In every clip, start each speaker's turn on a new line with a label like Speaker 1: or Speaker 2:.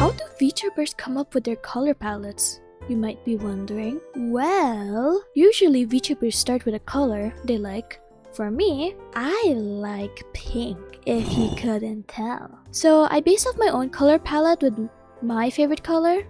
Speaker 1: How do VTubers come up with their color palettes? You might be wondering. Well, usually VTubers start with a color they like. For me, I like pink, if you couldn't tell. So I based off my own color palette with my favorite color.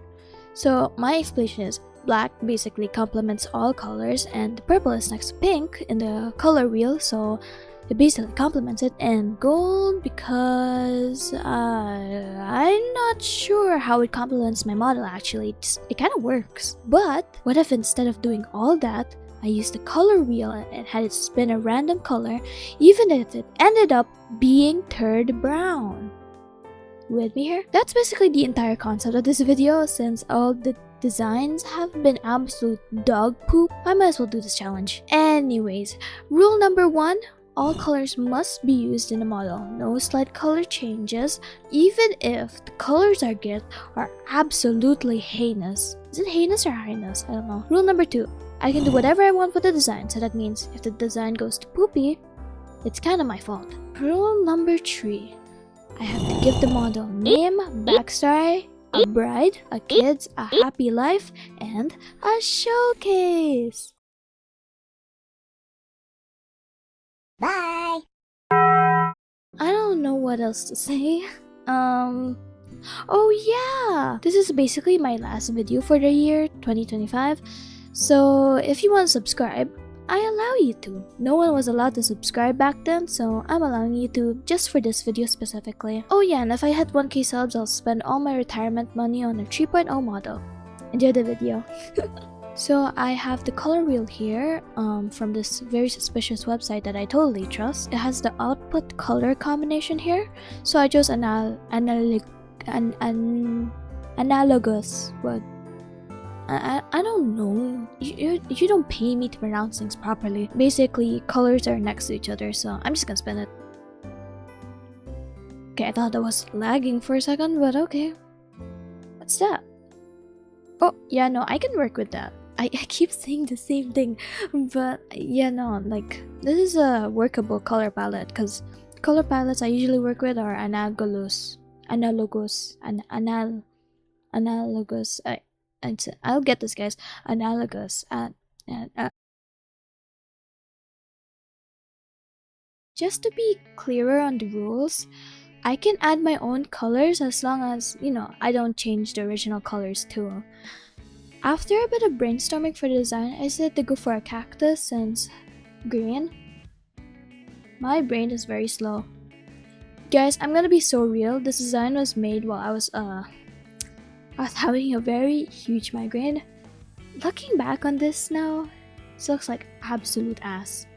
Speaker 1: So my explanation is black basically complements all colors, and purple is next to pink in the color wheel, so it basically complements it, and gold because I'm not sure how it complements my model actually. It kind of works. But what if instead of doing all that, I used the color wheel and had it spin a random color, even if it ended up being turned brown? With me here? That's basically the entire concept of this video. Since all the designs have been absolute dog poop, I might as well do this challenge. Anyways, rule number 1, all colors must be used in a model. No slight color changes, even if the colors I get are absolutely heinous. Is it heinous or heinous? I don't know. Rule number 2, I can do whatever I want with the design, so that means if the design goes to poopy, it's kind of my fault. Rule number 3, I have to give the model name, backstory, a bride, a kids, a happy life, and a showcase.
Speaker 2: Bye!
Speaker 1: I don't know what else to say. Oh yeah! This is basically my last video for the year 2025. So if you want to subscribe, I allow you to. No one was allowed to subscribe back then, so I'm allowing you to just for this video specifically. Oh yeah, and if I hit 1k subs, I'll spend all my retirement money on a 3.0 model. Enjoy the video. So I have the color wheel here from this very suspicious website that I totally trust. It has the output color combination here, so I chose analogous. What? I don't know. You don't pay me to pronounce things properly. Basically, colors are next to each other, so I'm just gonna spin it. Okay, I thought that was lagging for a second, but okay. What's that? Oh, yeah, no, I can work with that. I keep saying the same thing, but yeah, no, like, this is a workable color palette, because color palettes I usually work with are analogous. I'll get this, guys. Analogous. Just to be clearer on the rules, I can add my own colors as long as, I don't change the original colors too. After a bit of brainstorming for the design, I decided to go for a cactus since green. My brain is very slow. Guys, I'm gonna be so real. This design was made while I was having a very huge migraine. Looking back on this now, this looks like absolute ass.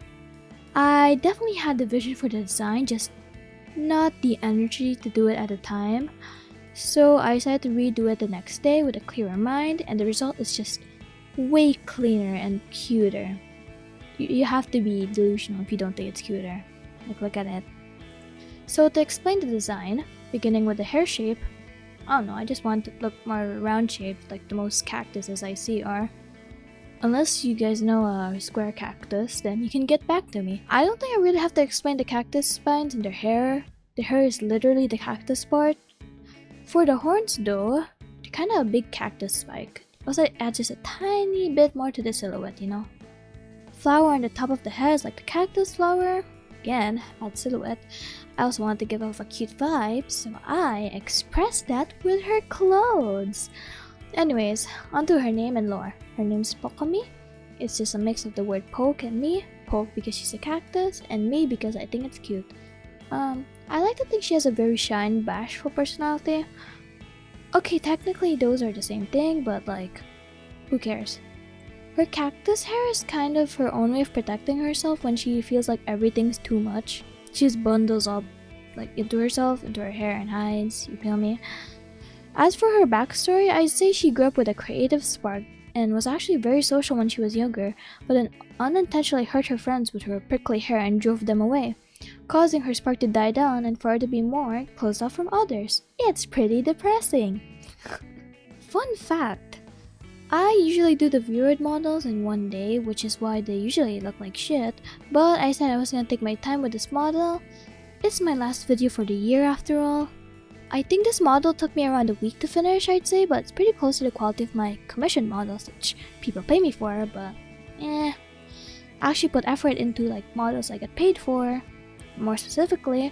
Speaker 1: I definitely had the vision for the design, just not the energy to do it at the time. So I decided to redo it the next day with a clearer mind, and the result is just way cleaner and cuter. You have to be delusional if you don't think it's cuter. Like, look at it. So to explain the design, beginning with the hair shape, I don't know, I just want to look more round shaped like the most cactuses I see are. Unless you guys know a square cactus, then you can get back to me. I don't think I really have to explain the cactus spines and their hair. The hair is literally the cactus part. For the horns though, they're kind of a big cactus spike. Also, it adds just a tiny bit more to the silhouette, Flower on the top of the head is like the cactus flower. Again, add silhouette. I also want to give off a cute vibe, so I expressed that with her clothes. Anyways, onto her name and lore. Her name's Pokomi. It's just a mix of the word poke and me. Poke because she's a cactus, and me because I think it's cute. I like to think she has a very shy and bashful personality. Okay, technically those are the same thing, but like, who cares? Her cactus hair is kind of her own way of protecting herself when she feels like everything's too much. She just bundles up like into herself, into her hair and hides, you feel me? As for her backstory, I'd say she grew up with a creative spark and was actually very social when she was younger, but then unintentionally hurt her friends with her prickly hair and drove them away, causing her spark to die down and for her to be more closed off from others. It's pretty depressing. Fun fact, I usually do the viewed models in one day, which is why they usually look like shit, but I said I was gonna take my time with this model. It's my last video for the year after all. I think this model took me around a week to finish, I'd say, but it's pretty close to the quality of my commission models, which people pay me for, but I actually put effort into like models I get paid for, more specifically,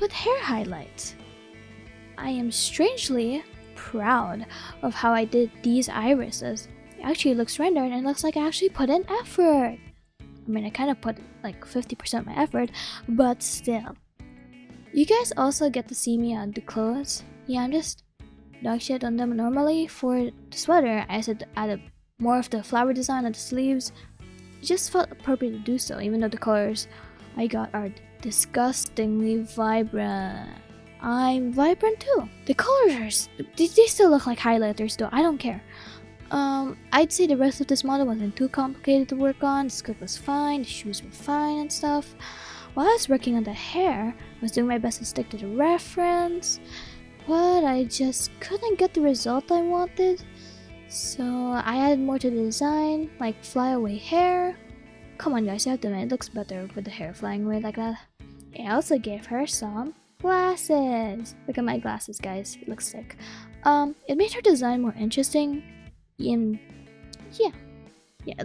Speaker 1: with hair highlights. I am strangely proud of how I did these irises. It actually looks rendered and it looks like I actually put in effort. I mean, I kind of put like 50% of my effort, but still. You guys also get to see me on the clothes. Yeah, I'm just dog shit on them. Normally for the sweater, I said added more of the flower design on the sleeves. It just felt appropriate to do so, even though the colors I got are disgustingly vibrant. I'm vibrant too. The colors, they still look like highlighters though, I don't care. I'd say the rest of this model wasn't too complicated to work on. The skirt was fine, the shoes were fine and stuff. While I was working on the hair, I was doing my best to stick to the reference, but I just couldn't get the result I wanted. So I added more to the design, like flyaway hair. Come on guys, you have to admit, it looks better with the hair flying away like that. I also gave her some glasses. Look at my glasses, guys, it looks sick. It made her design more interesting. And yeah,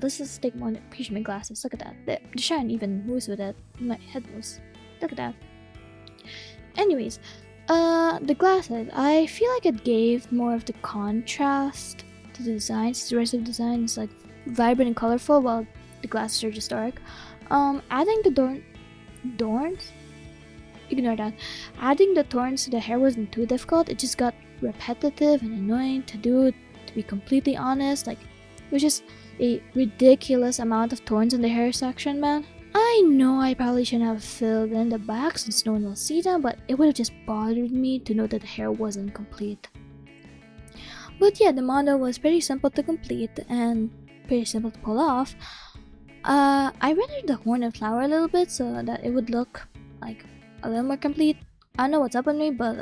Speaker 1: let's just take one piece of my glasses. Look at that. The shine even moves with it. My head moves. Look at that. Anyways, the glasses, I feel like it gave more of the contrast to the designs. The rest of the design is like vibrant and colorful, while the glasses are just dark. Adding the thorns? Ignore that. Adding the thorns to the hair wasn't too difficult. It just got repetitive and annoying to do, to be completely honest. Like, it was just a ridiculous amount of thorns in the hair section, man. I know I probably shouldn't have filled in the back since no one will see them, but it would have just bothered me to know that the hair wasn't complete. But yeah, the model was pretty simple to complete and pretty simple to pull off. I rendered the horn and flower a little bit so that it would look like a little more complete. I don't know what's up with me, but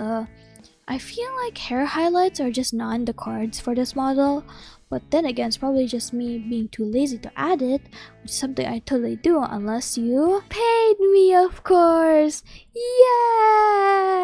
Speaker 1: I feel like hair highlights are just not in the cards for this model. But then again, it's probably just me being too lazy to add it, which is something I totally do unless you paid me, of course. Yeah!